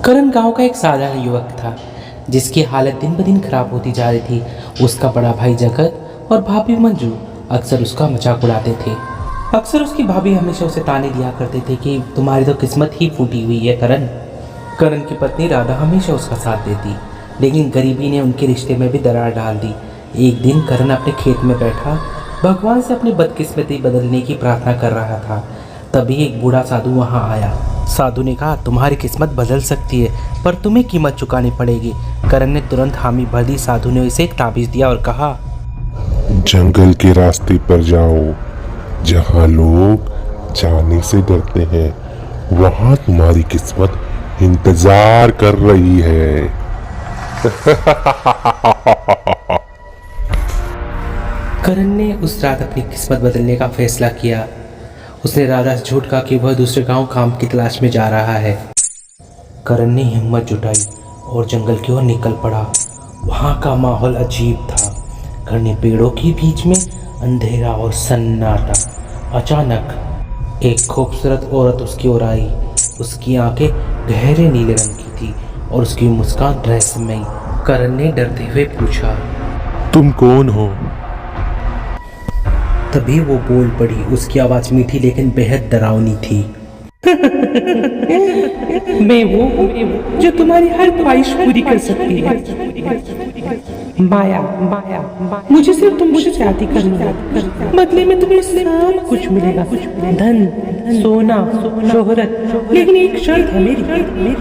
करण गांव का एक साधारण युवक था जिसकी हालत दिन ब दिन खराब होती जा रही थी। उसका बड़ा भाई जगत और भाभी मंजू अक्सर उसका मजाक उड़ाते थे। अक्सर उसकी भाभी हमेशा उसे ताने दिया करते थे कि तुम्हारी तो किस्मत ही फूटी हुई है करण। करण की पत्नी राधा हमेशा उसका साथ देती, लेकिन गरीबी ने उनके रिश्ते में भी दरार डाल दी। एक दिन करण अपने खेत में बैठा भगवान से अपनी बदकिस्मती बदलने की प्रार्थना कर रहा था। तभी एक बूढ़ा साधु वहां आया। साधु ने कहा, तुम्हारी किस्मत बदल सकती है, पर तुम्हें कीमत चुकानी पड़ेगी। करण ने तुरंत हामी भर दी। साधु ने उसे एक ताबीज दिया और कहा, जंगल के रास्ते पर जाओ, जहाँ लोग जाने से डरते हैं, वहाँ तुम्हारी किस्मत इंतजार कर रही है। करण ने उस रात अपनी किस्मत बदलने का फैसला किया। उसने राधा से झूठ कहा कि वह दूसरे गांव काम की तलाश में जा रहा है। करण ने हिम्मत जुटाई और जंगल की ओर निकल पड़ा। वहां का माहौल अजीब था। घने पेड़ों के बीच में अंधेरा और सन्नाटा। अचानक एक खूबसूरत औरत उसकी ओर आई। उसकी आंखें गहरे नीले रंग की थी और उसकी मुस्कान रहस्यमयी। करण ने डरते हुए पूछा, तुम कौन हो? तभी वो बोल पड़ी। उसकी आवाज मीठी लेकिन बेहद डरावनी थी। मैं वो हूँ जो तुम्हारी हर ख्वाहिश पूरी कर सकती है। माया, मुझे सिर्फ तुमसे शादी करनी है। बदले में तुम्हें सब कुछ मिलेगा, धन, सोना, शोहरत, लेकिन एक शर्त है मेरी।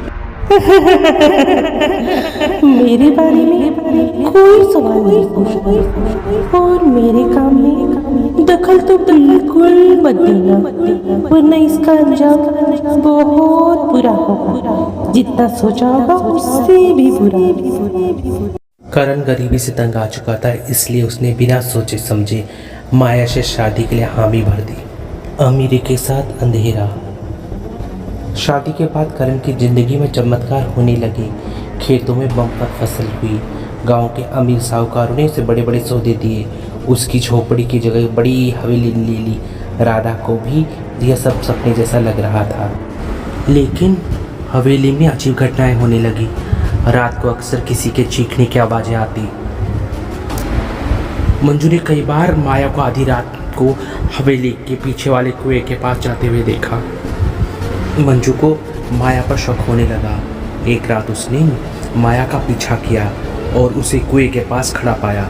मेरे बारे में कोई सवाल नहीं पूछना और मेरे काम में दखल तो बिल्कुल मत देना, वरना इसका अंजाम बहुत बुरा होगा। जितना सोचा होगा उससे भी बुरा। करण गरीबी से तंग आ चुका था, इसलिए उसने बिना सोचे समझे माया से शादी के लिए हामी भर दी। अमीरी के साथ अंधेरा। शादी के बाद करण की जिंदगी में चमत्कार होने लगे। खेतों में बम्पर फसल हुई। गांव के अमीर साहूकारों ने उसे बड़े बड़े सौदे दिए। उसकी झोपड़ी की जगह बड़ी हवेली ले ली। राधा को भी यह सब सपने जैसा लग रहा था, लेकिन हवेली में अजीब घटनाएं होने लगी। रात को अक्सर किसी के चीखने की आवाजें आती। मंजू ने कई बार माया को आधी रात को हवेली के पीछे वाले कुएं के पास जाते हुए देखा। मंजू को माया पर शक होने लगा। एक रात उसने माया का पीछा किया और उसे कुएं के पास खड़ा पाया।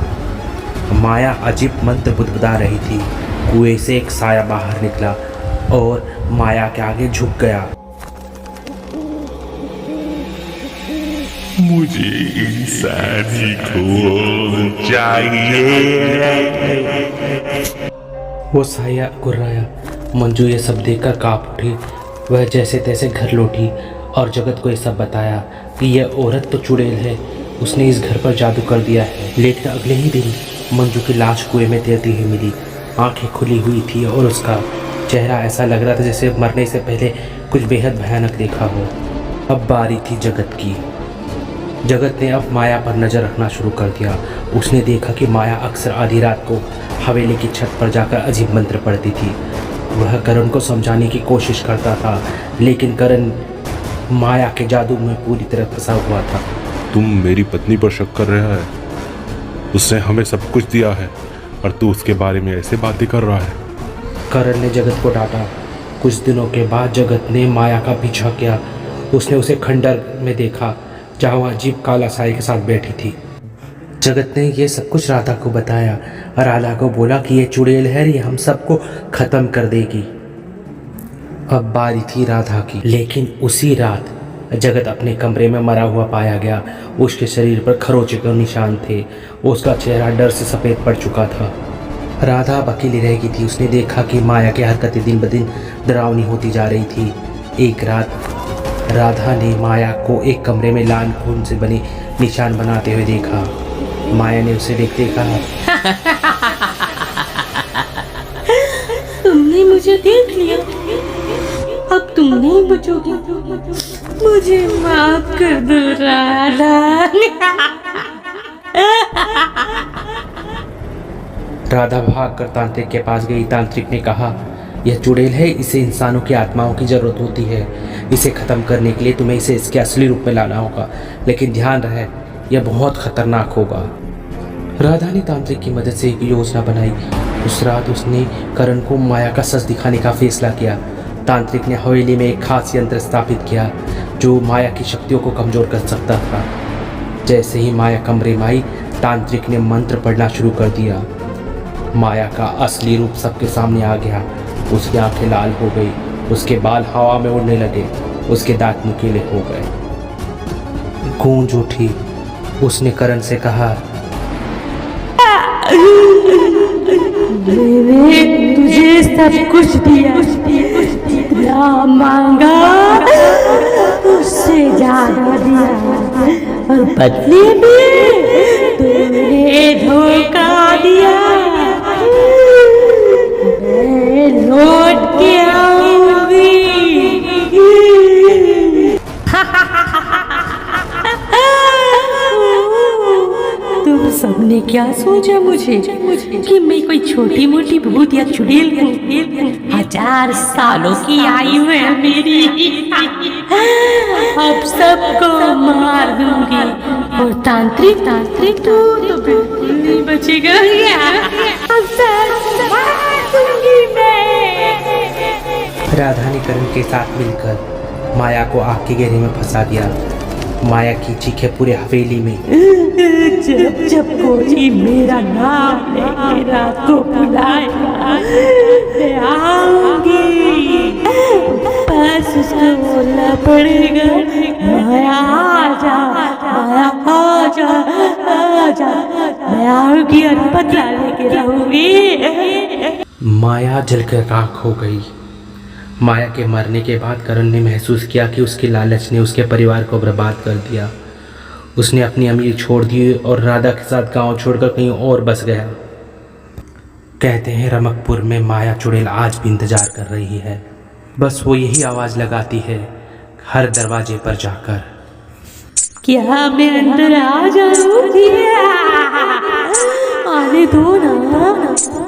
माया अजीब मंत्र बुदबुदा रही थी। कुएं से एक साया बाहर निकला और माया के आगे झुक गया। मुझे इंसानी खून चाहिए। वो साया गुर्राया। मंजू ये सब देखकर कांप उठी। वह जैसे तैसे घर लौटी और जगत को ये सब बताया कि यह औरत तो चुड़ैल है, उसने इस घर पर जादू कर दिया है। लेकिन अगले ही दिन मंजू की लाश कुएं में तैरती हुई मिली। आंखें खुली हुई थी और उसका चेहरा ऐसा लग रहा था जैसे मरने से पहले कुछ बेहद भयानक देखा हो। अब बारी थी जगत की। जगत ने अब माया पर नज़र रखना शुरू कर दिया। उसने देखा कि माया अक्सर आधी रात को हवेली की छत पर जाकर अजीब मंत्र पढ़ती थी। वह करण को समझाने की कोशिश करता था, लेकिन करण माया के जादू में पूरी तरह फंसा हुआ था। तुम मेरी पत्नी पर शक कर रहा है? उसने हमें सब कुछ दिया है और तू उसके बारे में ऐसे बातें कर रहा है। करण ने जगत को डांटा। कुछ दिनों के बाद जगत ने माया का पीछा किया। उसने उसे खंडर में देखा जहाँ वह अजीब काला साई के साथ बैठी थी। जगत ने यह सब कुछ राधा को बताया। राधा को बोला कि यह चुड़ैल है, ये हम सबको खत्म कर देगी। अब बारी थी राधा की। लेकिन उसी रात जगत अपने कमरे में मरा हुआ पाया गया। उसके शरीर पर खरोंचे के निशान थे। उसका चेहरा डर से सफ़ेद पड़ चुका था। राधा अब अकेली रह गई थी। उसने देखा कि माया की हरकतें दिन ब दिन डरावनी होती जा रही थी। एक रात राधा ने माया को एक कमरे में लाल खून से बने निशान बनाते हुए देखा। माया ने उसे देखते कहा, तुमने मुझे देख लिया, अब तुम नहीं बचोगी। मुझे माफ कर दो राधा। राधा भाग कर तांत्रिक के पास गई। तांत्रिक ने कहा, यह चुड़ैल है, इसे इंसानों की आत्माओं की ज़रूरत होती है। इसे ख़त्म करने के लिए तुम्हें इसे इसके असली रूप में लाना होगा, लेकिन ध्यान रहे यह बहुत ख़तरनाक होगा। राधा ने तांत्रिक की मदद से एक योजना बनाई। उस रात उसने करण को माया का सच दिखाने का फैसला किया। तांत्रिक ने हवेली में एक खास यंत्र स्थापित किया जो माया की शक्तियों को कमज़ोर कर सकता था। जैसे ही माया कमरे में आई, तांत्रिक ने मंत्र पढ़ना शुरू कर दिया। माया का असली रूप सबके सामने आ गया। उसकी आंखें लाल हो गई, उसके बाल हवा में उड़ने लगे, उसके दांत नुकीले हो गए। गूंज उठी। उसने करण से कहा, मैंने तुझे सब कुछ दिया, जितना मांगा उससे ज्यादा दिया, और बदले में तूने धोखा दिया। मैं लौट के आऊंगी। तुम सबने क्या सोचा मुझे कि मैं कोई छोटी मोटी भूत या चुड़ैल हूँ? 1000 सालों की आयु है मेरी। अब सबको मार दूंगी, और तांत्रिक तो बिल्कुल नहीं बचेगा। अब सब मार दूंगी मैं। राधा ने करण के साथ मिलकर माया को आग के घेरे में फंसा दिया। माया की चीखें पूरे हवेली में। जब जब कोई मेरा नाम लेके रात को बुलाएगा, मैं आऊंगी। बस उसको बोलना पड़ेगा, माया आजा, माया आजा, आजा। मैं आऊंगी और बदला लेके रहूंगी। माया जलकर राख हो गई। माया के मरने के बाद करण ने महसूस किया कि उसकी लालच ने उसके परिवार को बर्बाद कर दिया। उसने अपनी अमीर छोड़ दी और राधा के साथ गांव छोड़कर कहीं और बस गया। कहते हैं रमकपुर में माया चुड़ैल आज भी इंतजार कर रही है। बस वो यही आवाज़ लगाती है हर दरवाजे पर जाकर, क्या मैं अंदर आ जाऊंगी? आने दो ना।